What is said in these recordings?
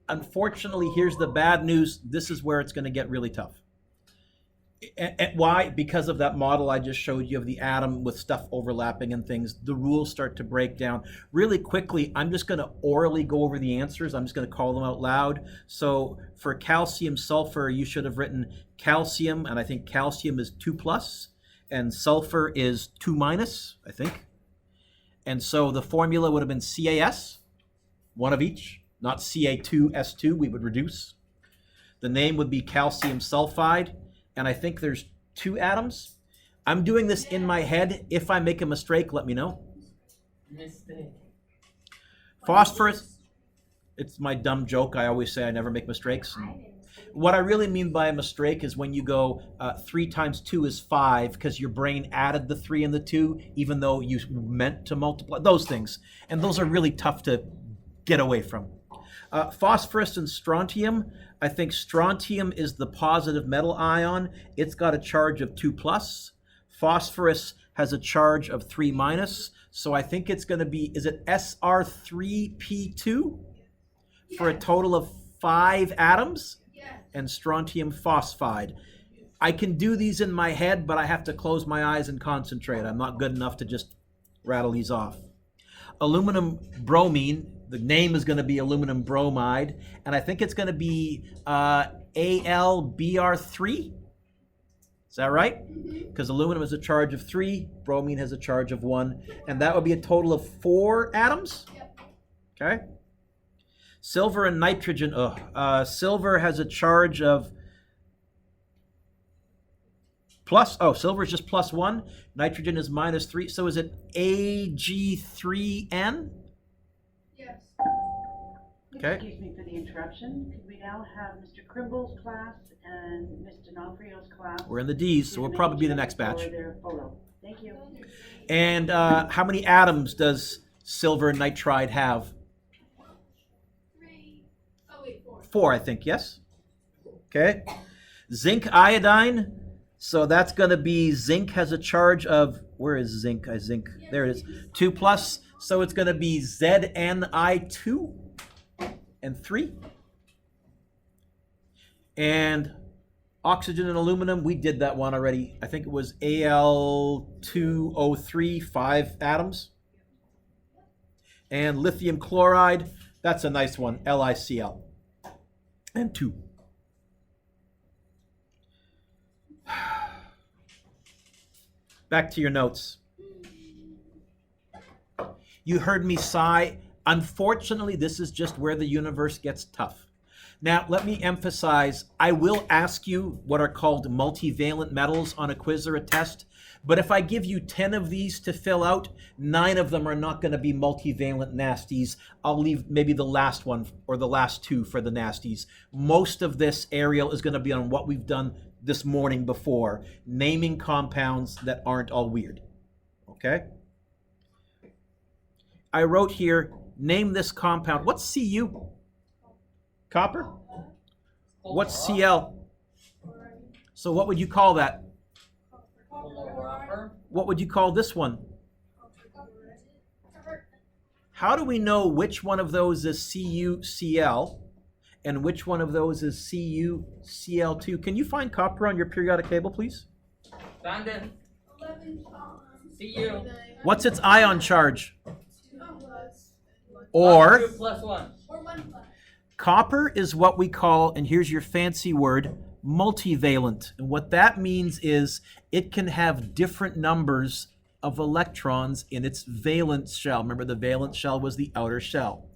Unfortunately, here's the bad news. This is where it's going to get really tough. And why? Because of that model I just showed you of the atom with stuff overlapping and things, the rules start to break down. Really quickly, I'm just going to orally go over the answers. I'm just going to call them out loud. So for calcium sulfur, you should have written calcium, and I think calcium is 2+, and sulfur is 2-, I think. And so the formula would have been CAS, one of each, not Ca2S2, we would reduce. The name would be calcium sulfide. And I think there's 2 atoms. I'm doing this in my head. If I make a mistake, let me know. Mistake. Phosphorus, it's my dumb joke. I always say I never make mistakes. What I really mean by a mistake is when you go 3 times 2 is 5 because your brain added the 3 and the 2, even though you meant to multiply, those things. And those are really tough to get away from. Phosphorus and strontium. I think strontium is the positive metal ion. It's got a charge of 2+. Phosphorus has a charge of 3-. So I think it's going to be, is it Sr3p2 for a total of 5 atoms? And strontium phosphide. I can do these in my head, but I have to close my eyes and concentrate. I'm not good enough to just rattle these off. Aluminum bromine. The name is going to be aluminum bromide, and I think it's going to be AlBr3. Is that right? Because aluminum has a charge of 3, bromine has a charge of 1, and that would be a total of 4 atoms? Yep. Okay. Silver and nitrogen. Silver has a charge of silver is just +1. Nitrogen is -3. So is it Ag3N? Okay. Excuse me for the interruption. Could we now have Mr. Crimble's class and Mr. D'Onofrio's class? We're in the D's, so we'll probably be the next batch. Their photo. Thank you. And how many atoms does silver nitride have? 3. Oh wait, 4. 4, I think, yes? Okay. Zinc iodine. So that's going to be, zinc has a charge of, where is zinc? There it is, 2+. So it's going to be Zni2 and 3. And oxygen and aluminum, we did that one already. I think it was Al2O3, 5 atoms. And lithium chloride, that's a nice one, LiCl, and 2. Back to your notes. You heard me sigh. Unfortunately, this is just where the universe gets tough. Now, let me emphasize, I will ask you what are called multivalent metals on a quiz or a test, but if I give you 10 of these to fill out, 9 of them are not going to be multivalent nasties. I'll leave maybe the last one or the last 2 for the nasties. Most of this, Ariel, is going to be on what we've done this morning before, naming compounds that aren't all weird. Okay? I wrote here, name this compound. What's Cu? Copper? What's Cl? So what would you call that? What would you call this one? How do we know which one of those is CuCl and which one of those is CuCl2? Can you find copper on your periodic table, please? Found it. 11 Cu. What's its ion charge? Or 2 + 1. Or 1+. Copper is what we call, and here's your fancy word, multivalent. And what that means is it can have different numbers of electrons in its valence shell. Remember, the valence shell was the outer shell.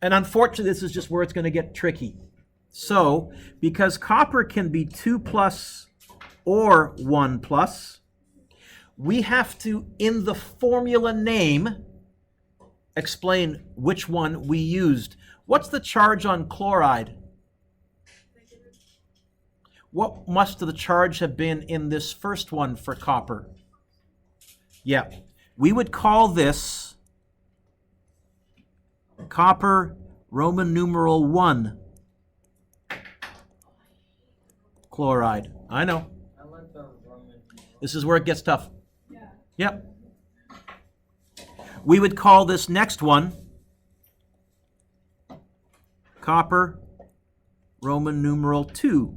And unfortunately, this is just where it's going to get tricky. So, because copper can be 2+ or 1+, we have to, in the formula name, explain which one we used. What's the charge on chloride? What must the charge have been in this first one for copper? Yeah, we would call this copper Roman numeral 1 chloride. I know. I like the Roman. This is where it gets tough. Yeah. Yep. We would call this next one copper, Roman numeral 2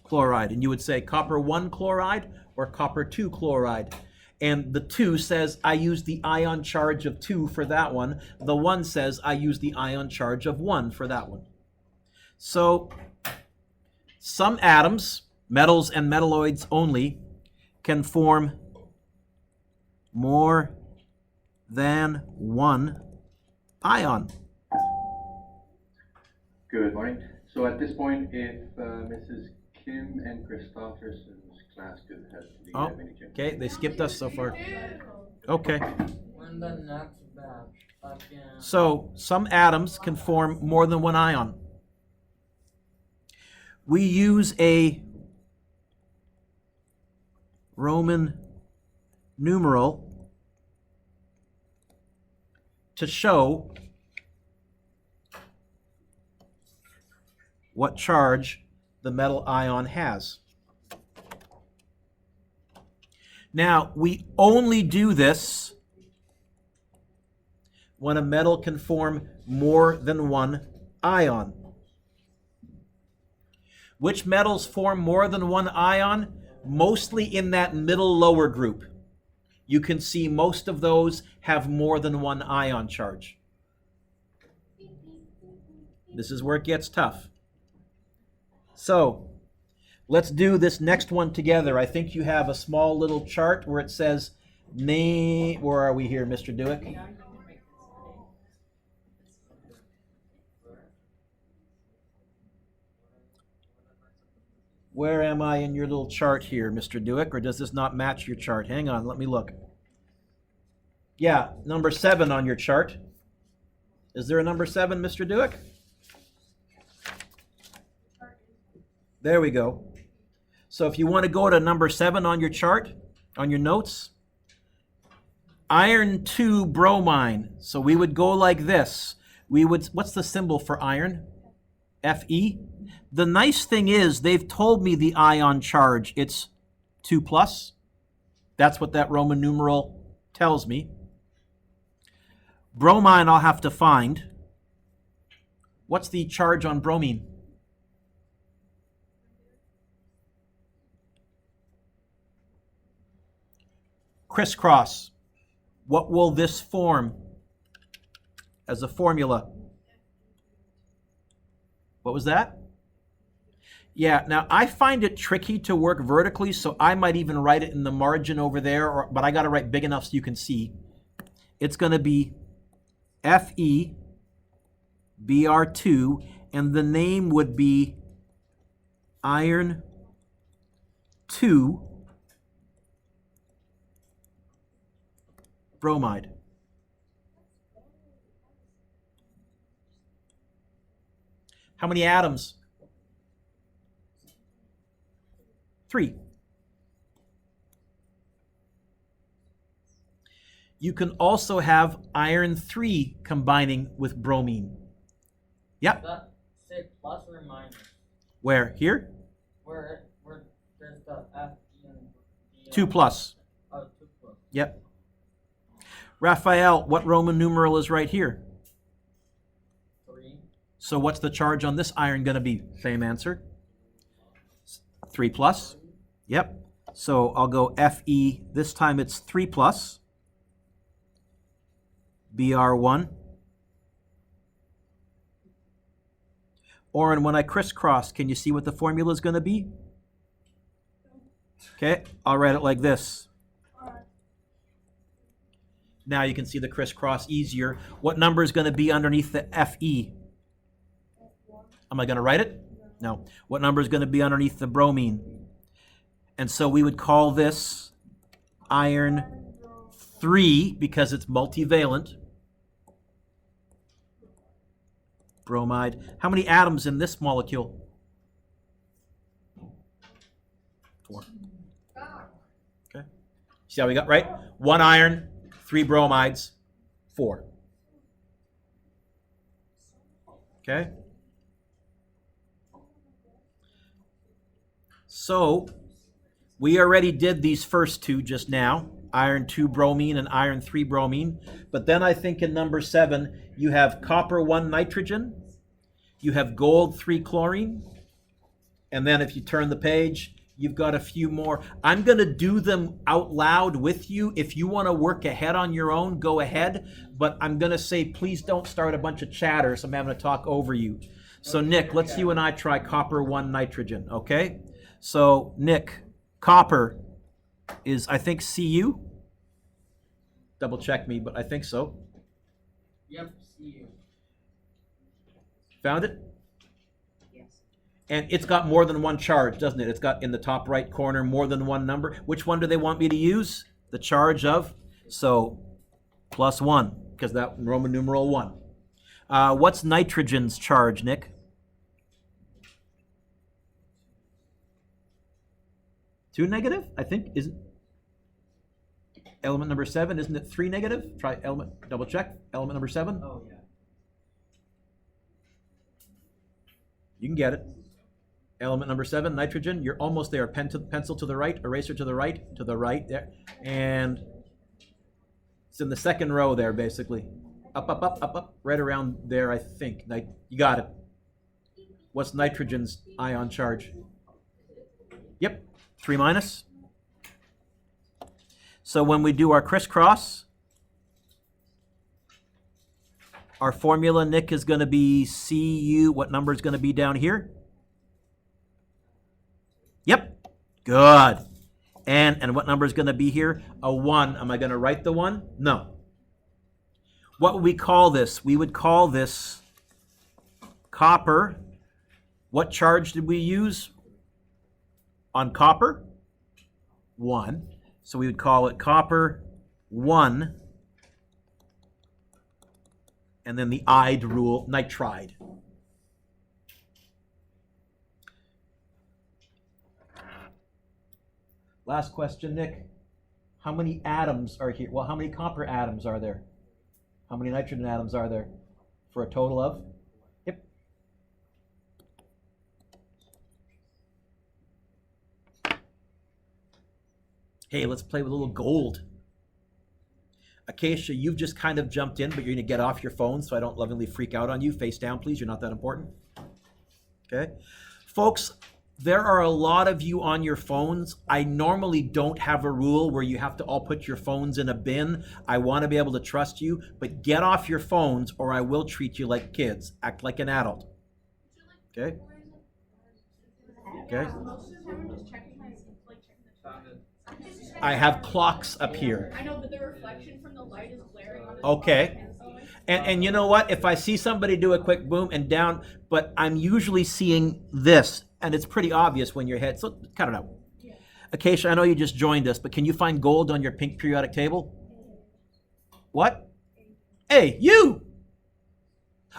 chloride. And you would say copper 1 chloride or copper 2 chloride. And the 2 says I use the ion charge of 2 for that one. The 1 says I use the ion charge of 1 for that one. So some atoms, metals and metalloids only, can form more than one ion. Good morning. So at this point, if Mrs. Kim and Christopherson's class could have the Oh, mini gym. okay, they skipped us so far. Okay. When the next batch again. So some atoms can form more than one ion. We use a Roman numeral to show what charge the metal ion has. Now, we only do this when a metal can form more than one ion. Which metals form more than one ion? Mostly in that middle lower group. You can see most of those have more than one ion charge. This is where it gets tough. So, let's do this next one together. I think you have a small little chart where it says name. Where are we here, Mr. Dewick? Where am I in your little chart here, Mr. Dewick? Or does this not match your chart? Hang on, let me look. Yeah, number 7 on your chart. Is there a number 7, Mr. Dewick? There we go. So if you want to go to number 7 on your chart, on your notes, iron 2 bromine. So we would go like this. What's the symbol for iron? Fe. The nice thing is they've told me the ion charge. It's 2+. That's what that Roman numeral tells me. Bromine I'll have to find. What's the charge on bromine? Crisscross. What will this form as a formula? What was that? Yeah, now I find it tricky to work vertically, so I might even write it in the margin over there, but I got to write big enough so you can see. It's going to be Fe Br2, and the name would be iron 2 bromide. How many atoms? 3. You can also have iron 3 combining with bromine. Yep. That say plus or minus. Where? Here? Where there's the F and the 2+. Oh, 2+. Yep. Raphael, what Roman numeral is right here? 3. So what's the charge on this iron going to be? Same answer. 3+. Yep. So I'll go Fe. This time it's 3+. Br1. Oren, when I crisscross, can you see what the formula is going to be? Okay, I'll write it like this. Now you can see the crisscross easier. What number is going to be underneath the Fe? Am I going to write it? No. What number is going to be underneath the bromine? And so we would call this iron 3 because it's multivalent. Bromide. How many atoms in this molecule? 4. Okay. See how we got right? 1 iron, 3 bromides, 4. Okay. So we already did these first two just now. iron 2 bromine, and iron 3 bromine. But then I think in number 7, you have copper 1 nitrogen, you have gold 3 chlorine, and then if you turn the page, you've got a few more. I'm going to do them out loud with you. If you want to work ahead on your own, go ahead. But I'm going to say, please don't start a bunch of chatter, so I'm having to talk over you. So Nick, let's you and I try copper 1 nitrogen, okay? So Nick, copper is, I think, Cu. Double check me, but I think so. Yep, see you. Found it? Yes. And it's got more than one charge, doesn't it? It's got in the top right corner more than one number. Which one do they want me to use? The charge of? So +1, because that Roman numeral 1. What's nitrogen's charge, Nick? Two negative, I think. Isn't element number 7? Isn't it 3 negative? Try element. Double check. Element number 7. Oh, yeah. You can get it. Element number 7, nitrogen. You're almost there. Pencil to the right. Eraser to the right. To the right there, and it's in the second row there, basically. Up, up, up, up, up. Right around there, I think. You got it. What's nitrogen's ion charge? Yep. 3 minus. So when we do our crisscross, our formula, Nick, is going to be Cu. What number is going to be down here? Yep. Good. And what number is going to be here? A 1. Am I going to write the 1? No. What would we call this? We would call this copper. What charge did we use on copper? 1. So we would call it copper 1. And then the "ide" rule, nitride. Last question, Nick. How many atoms are here? Well, how many copper atoms are there? How many nitrogen atoms are there? For a total of? Yep. Hey, let's play with a little gold. Acacia, you've just kind of jumped in, but you're going to get off your phone so I don't lovingly freak out on you. Face down, please. You're not that important. Okay? Folks, there are a lot of you on your phones. I normally don't have a rule where you have to all put your phones in a bin. I want to be able to trust you, but get off your phones or I will treat you like kids. Act like an adult. Okay? Okay? Found it. I have clocks up here. I know, but the reflection from the light is glaring on it. Okay. And you know what? If I see somebody do a quick boom and down, but I'm usually seeing this, and it's pretty obvious when your head, so cut it out. Acacia, I know you just joined us, but can you find gold on your pink periodic table? What? Hey, you!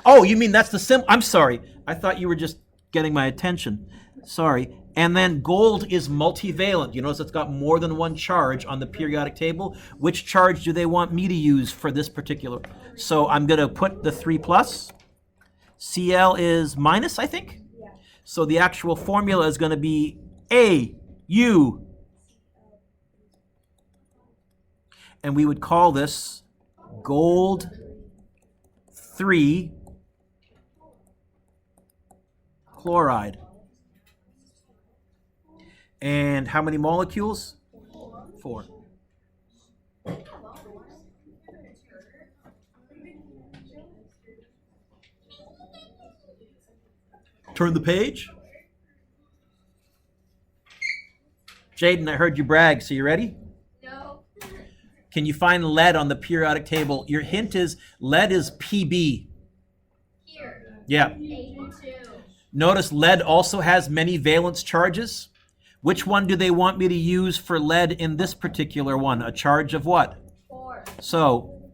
Oh, you mean that's the symbol? I'm sorry. I thought you were just getting my attention. Sorry. And then gold is multivalent. You notice it's got more than one charge on the periodic table. Which charge do they want me to use for this particular? So I'm going to put the 3 plus. Cl is minus, I think. So the actual formula is going to be AU. And we would call this gold 3 chloride. And how many molecules? 4. Turn the page. Jaden, I heard you brag, so you ready? No. Can you find lead on the periodic table? Your hint is lead is Pb. Here. Yeah. 82. Notice lead also has many valence charges. Which one do they want me to use for lead in this particular one? A charge of what? 4. So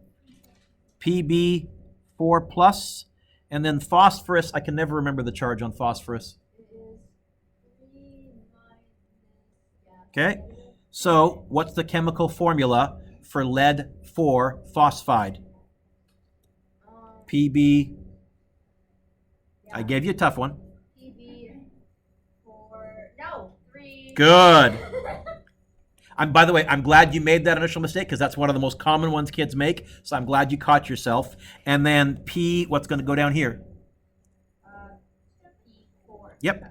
Pb 4 plus, and then phosphorus, I can never remember the charge on phosphorus. It is 3 minus, Okay, so what's the chemical formula for lead 4 phosphide? Pb, I gave you a tough one. PB 4, no, 3. Good. By the way, I'm glad you made that initial mistake because that's one of the most common ones kids make. So I'm glad you caught yourself. And then P, what's going to go down here? P4. Yep.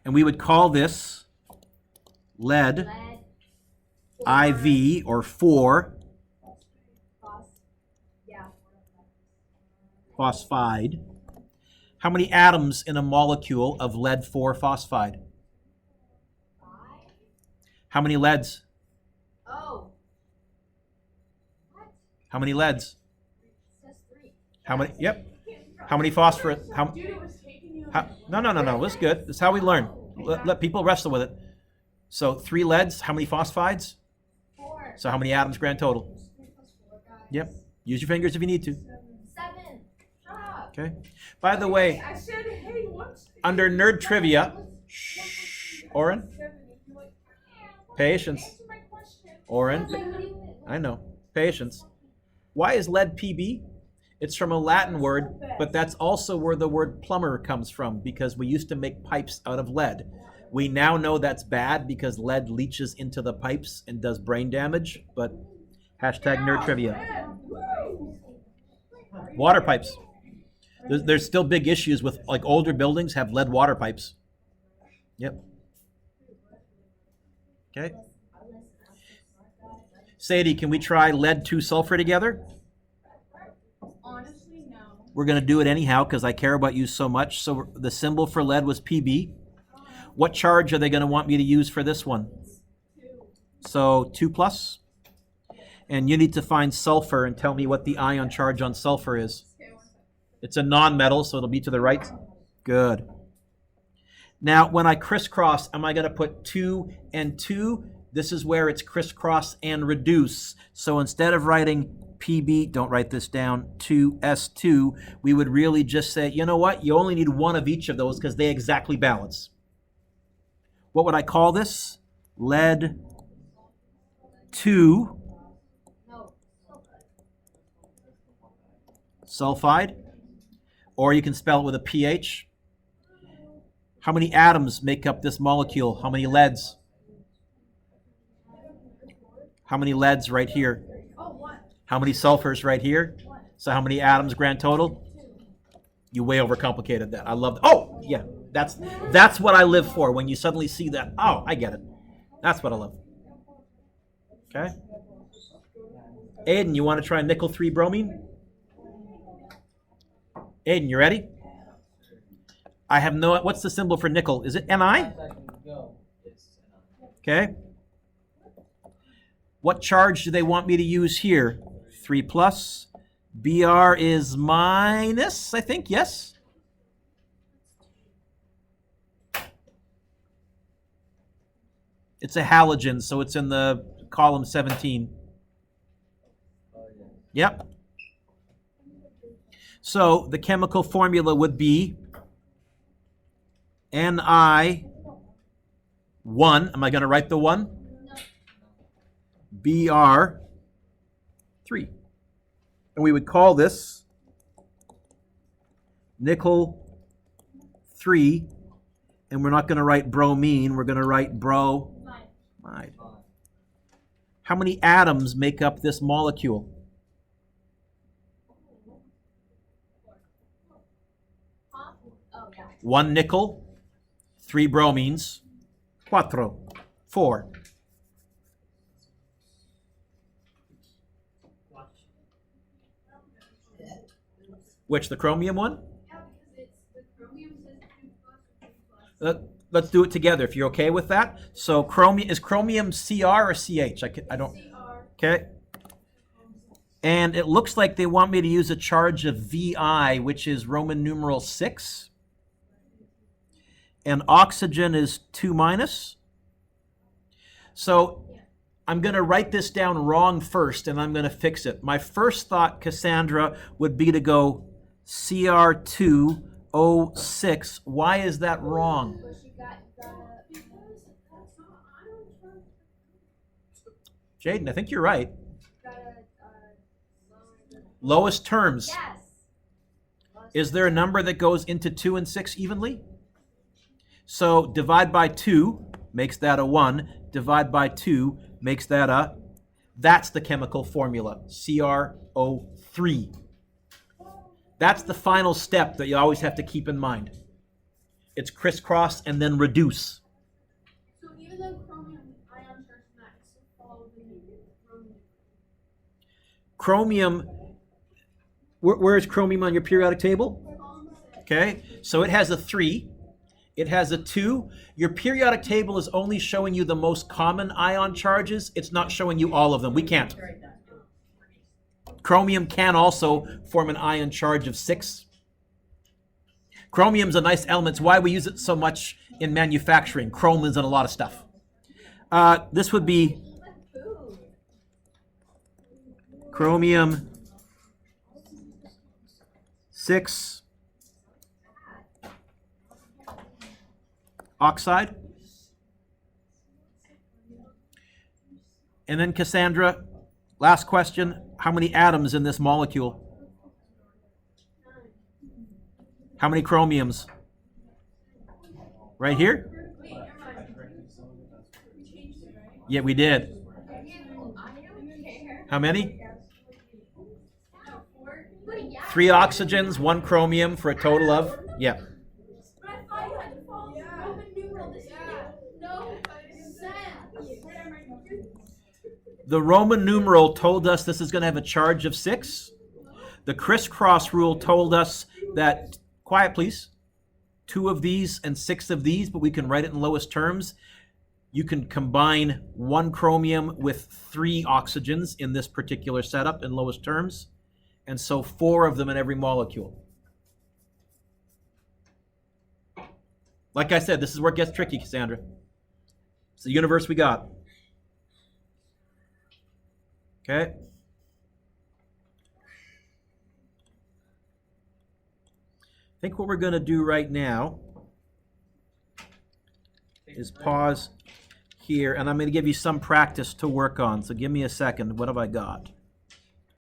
And we would call this lead Lead. IV or 4 Yeah. phosphide. How many atoms in a molecule of lead 4 phosphide? 5. How many leads? Oh. What? How many leads? It says 3. How many? Yep. How many phosphorus? No. This is good. This is how we learn. Let people wrestle with it. So 3 leads. How many phosphides? 4. So how many atoms grand total? 3 plus 4, guys. Yep. Use your fingers if you need to. 7. Shut up. Okay. By the way, I said, hey, what's under nerd trivia, Oren, patience. Answer my question. Oren, I know. Patience. Why is lead PB? It's from a Latin word, but that's also where the word plumber comes from because we used to make pipes out of lead. We now know that's bad because lead leaches into the pipes and does brain damage, but hashtag nerd trivia. Water pipes. There's still big issues with, like, older buildings have lead water pipes. Yep. Okay. Sadie, can we try lead 2 sulfur together? Honestly, no. We're going to do it anyhow because I care about you so much. So the symbol for lead was PB. What charge are they going to want me to use for this one? 2. So 2 plus. And you need to find sulfur and tell me what the ion charge on sulfur is. Okay, 1 second. It's a non-metal, so it'll be to the right. Good. Now, when I crisscross, am I going to put 2 and 2? This is where it's crisscross and reduce. So instead of writing PB, don't write this down, 2S2, we would really just say, you know what? You only need 1 of each of those because they exactly balance. What would I call this? Lead 2 No. sulfide. Or you can spell it with a PH. How many atoms make up this molecule? How many leads? How many leads right here? Oh, 1. How many sulfurs right here? So how many atoms grand total? You way overcomplicated that. I love that. Oh, yeah. That's what I live for. When you suddenly see that, oh, I get it. That's what I love. Okay. Aiden, you want to try nickel 3 bromine? Aiden, you ready? I have no. What's the symbol for nickel? Is it Ni? 5 seconds go. It's Okay. What charge do they want me to use here? 3 plus. Br is minus, I think. Yes. It's a halogen, so it's in the column 17. Oh, yeah. Yep. So the chemical formula would be Ni 1. Am I going to write the 1? Br 3. And we would call this nickel 3. And we're not going to write bromine. We're going to write bromide. Fine. How many atoms make up this molecule? Huh? Oh, yeah. 1 nickel, 3 bromines, 4. Which, the chromium one? Yeah, because it's the chromium says 2 plus or 3 plus. Let's do it together if you're okay with that. So chromium, is chromium Cr or Ch? I don't. CR. Okay. And it looks like they want me to use a charge of Vi, which is Roman numeral 6. And oxygen is 2 minus. So I'm going to write this down wrong first, and I'm going to fix it. My first thought, Cassandra, would be to go Cr2O6. Why is that wrong? But you got Jaden, I think you're right. lower the. Lowest terms. Yes. Is there a number that goes into 2 and 6 evenly? So divide by 2 makes that a 1. Divide by 2 makes that a, that's the chemical formula, CrO3. That's the final step that you always have to keep in mind. It's crisscross and then reduce. So even though chromium ion charge max follow the chromium. Chromium, where is chromium on your periodic table? Okay, so it has a 3. It has a 2. Your periodic table is only showing you the most common ion charges. It's not showing you all of them. We can't. Chromium can also form an ion charge of 6. Chromium's a nice element. It's why we use it so much in manufacturing. Chrome is in a lot of stuff. This would be chromium 6 oxide. And then Cassandra, last question. How many atoms in this molecule? How many chromiums? Right here? Wait, never mind. We changed it, right? Yeah, we did. How many? 3 oxygens, 1 chromium for a total of, yeah. But I thought you had to follow the Roman numeral. This makes no sense. The Roman numeral told us this is going to have a charge of 6. The crisscross rule told us that, quiet please, 2 of these and 6 of these, but we can write it in lowest terms. You can combine 1 chromium with 3 oxygens in this particular setup in lowest terms, and so 4 of them in every molecule. Like I said, this is where it gets tricky, Cassandra. It's the universe we got. Okay. I think what we're going to do right now is pause here, and I'm going to give you some practice to work on. So give me a second. What have I got?